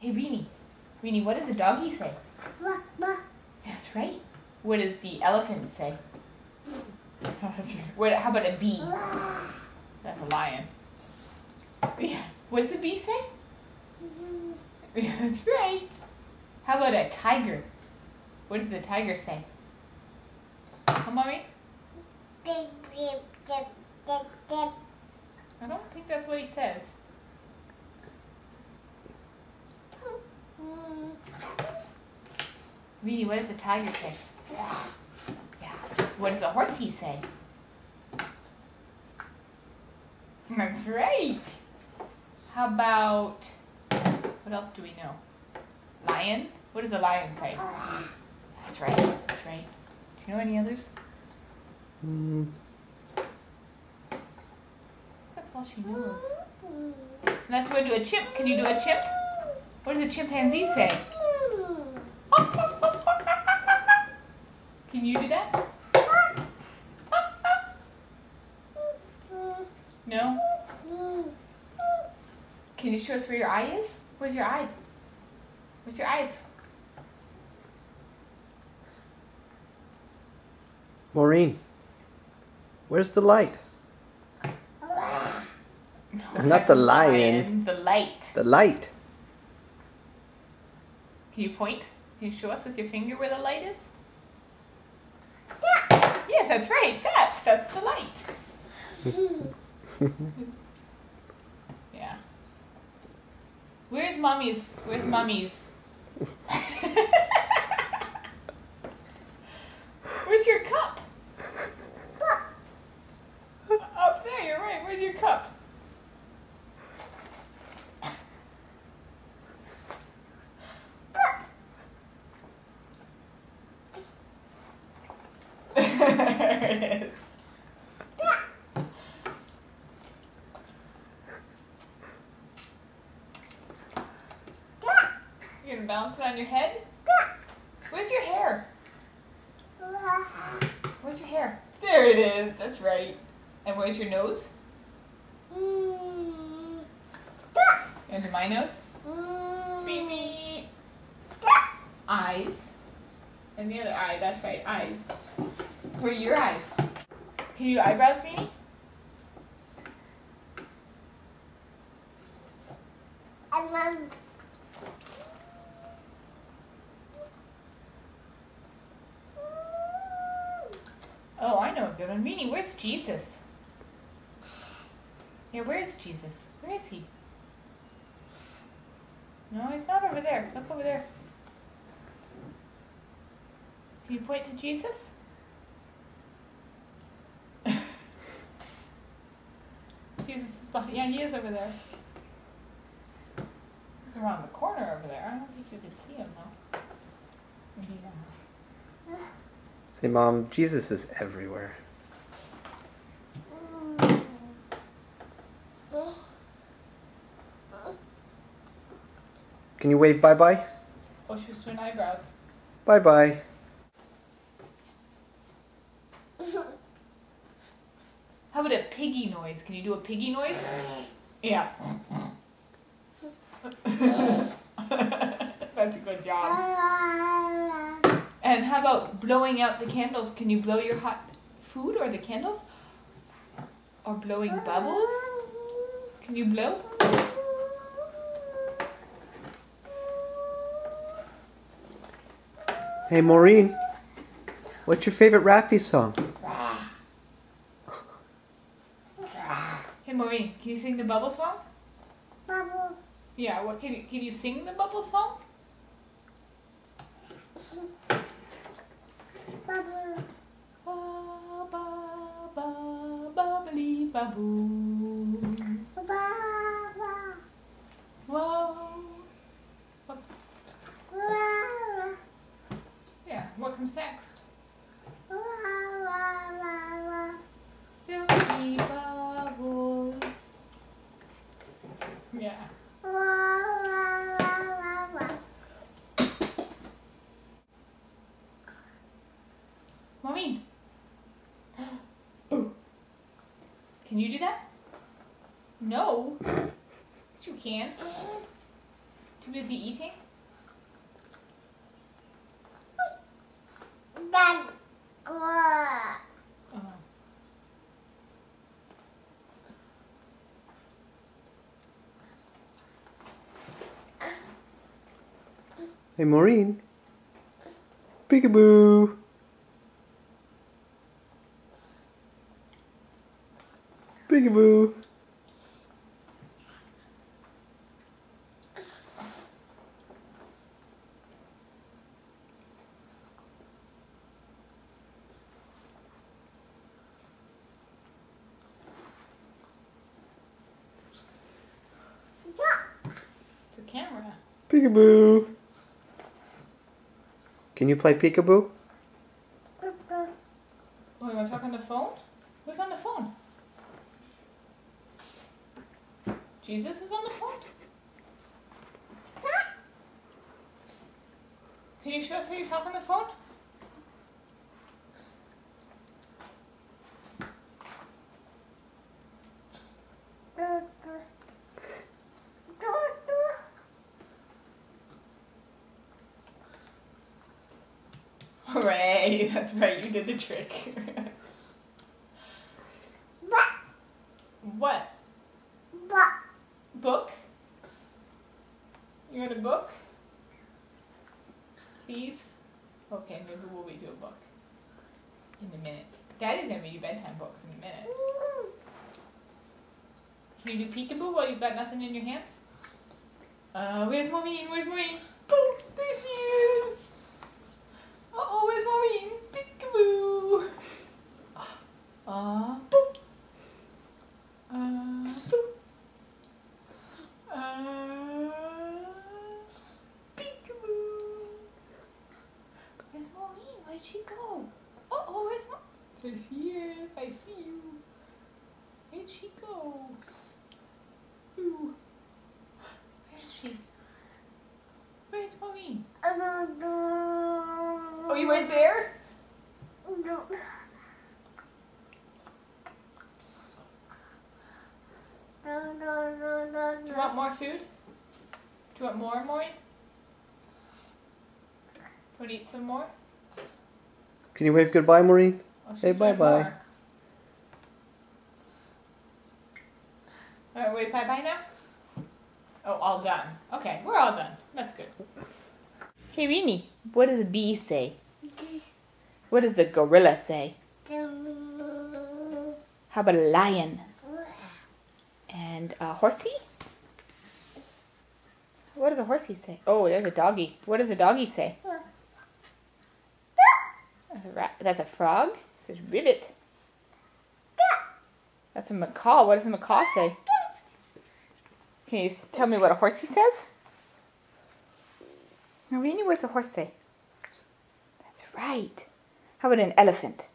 Hey, Reenie. Reenie, what does a doggy say? Bah, bah. That's right. What does the elephant say? That's right. How about a bee? That's a lion. Yeah. What does a bee say? Yeah, that's right. How about a tiger? What does the tiger say? Come on, Mommy. Beep, beep, dip, dip, dip. I don't think that's what he says. Reenie, what does a tiger say? Yeah. What does a horsey say? That's right. How about, what else do we know? Lion? What does a lion say? That's right. That's right. Do you know any others? That's all she knows. Let's go do a chimp. Can you do a chimp? What does a chimpanzee say? Can you do that? No? Can you show us where your eye is? Where's your eye? Where's your eyes? Maureen, where's the light? No, Not the lion. The light. The light. Can you point? Can you show us with your finger where the light is? Yeah, that's right. That's the light. Yeah. Where's mommy's? Where's mommy's? Where's your cup? Up there, you're right. Where's your cup? There it is. You're gonna bounce it on your head? Where's your hair? Where's your hair? There it is. That's right. And where's your nose? And my nose? Beep beep. Eyes. And the other eye. That's right. Eyes. Where are your eyes? Can you do eyebrows, Reenie? Oh, I know a good one. Reenie, where's Jesus? Yeah, where is Jesus? Where is he? No, he's not over there. Look over there. Can you point to Jesus? Jesus is behind. Yeah, he is over there. He's around the corner over there. I don't think you could see him though. Maybe not. Say, Mom, Jesus is everywhere. Can you wave bye-bye? Oh, she was doing eyebrows. Bye-bye. How about a piggy noise? Can you do a piggy noise? Yeah. That's a good job. And how about blowing out the candles? Can you blow your hot food or the candles? Or blowing bubbles? Can you blow? Hey, Maureen, what's your favorite Rappy song? Hey Maureen, can you sing the bubble song? Bubble. Yeah, what can you sing the bubble song? Bubble. Ba ba ba bubbly baboo. Bubble. Whoa. Yeah, what comes next? Silky bubbles. Yeah. Maureen. Can you do that? No. Yes, you can. What is he eating? Dad. Oh. Hey, Maureen. Peekaboo. Peekaboo. It's a camera. Peekaboo. Can you play peekaboo? Oh, you want to talk on the phone? Who's on the phone? Jesus is on the phone? Can you show us how you talk on the phone? Hooray! That's right, you did the trick. What? Book? You want a book? Please? Okay, maybe we'll read you a book in a minute. Daddy's gonna read you bedtime books in a minute. Can you do peekaboo while you've got nothing in your hands? Where's Maureen? Where's Maureen? Boom! There she is! Uh-oh, where's Maureen? Peekaboo! Boop! Boop! Peekaboo! Where's Maureen? Where'd she go? Uh-oh, where's Maureen? There she is. I see you. Where'd she go? Ooh. Where's she? Where's Maureen? Oh, you went there? Do you want more food? Do you want more, Maureen? Do you want to eat some more? Can you wave goodbye, Maureen? Oh, she's Hey, got bye-bye. more. Alright, wait, bye-bye now? Oh, all done. Okay, we're all done. That's good. Hey, Reenie, what does a bee say? What does a gorilla say? How about a lion? And a horsey? What does a horsey say? Oh, there's a doggy. What does a doggy say? That's a rat. That's a frog. It says ribbit. That's a macaw. What does a macaw say? Can you tell me what a horsey says? Now, Reenie, what does a horse say? That's right. How about an elephant?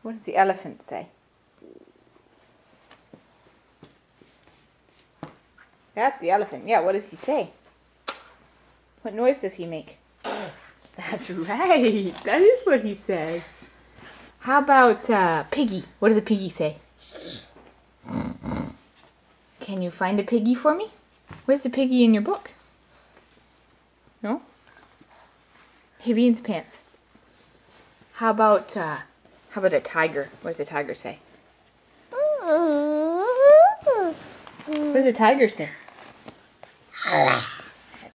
What does the elephant say? That's the elephant. Yeah, what does he say? What noise does he make? That's right. That is what he says. How about piggy? What does a piggy say? Can you find a piggy for me? Where's the piggy in your book? No? Hey, Beans Pants. How about a tiger? What does a tiger say? What does a tiger say?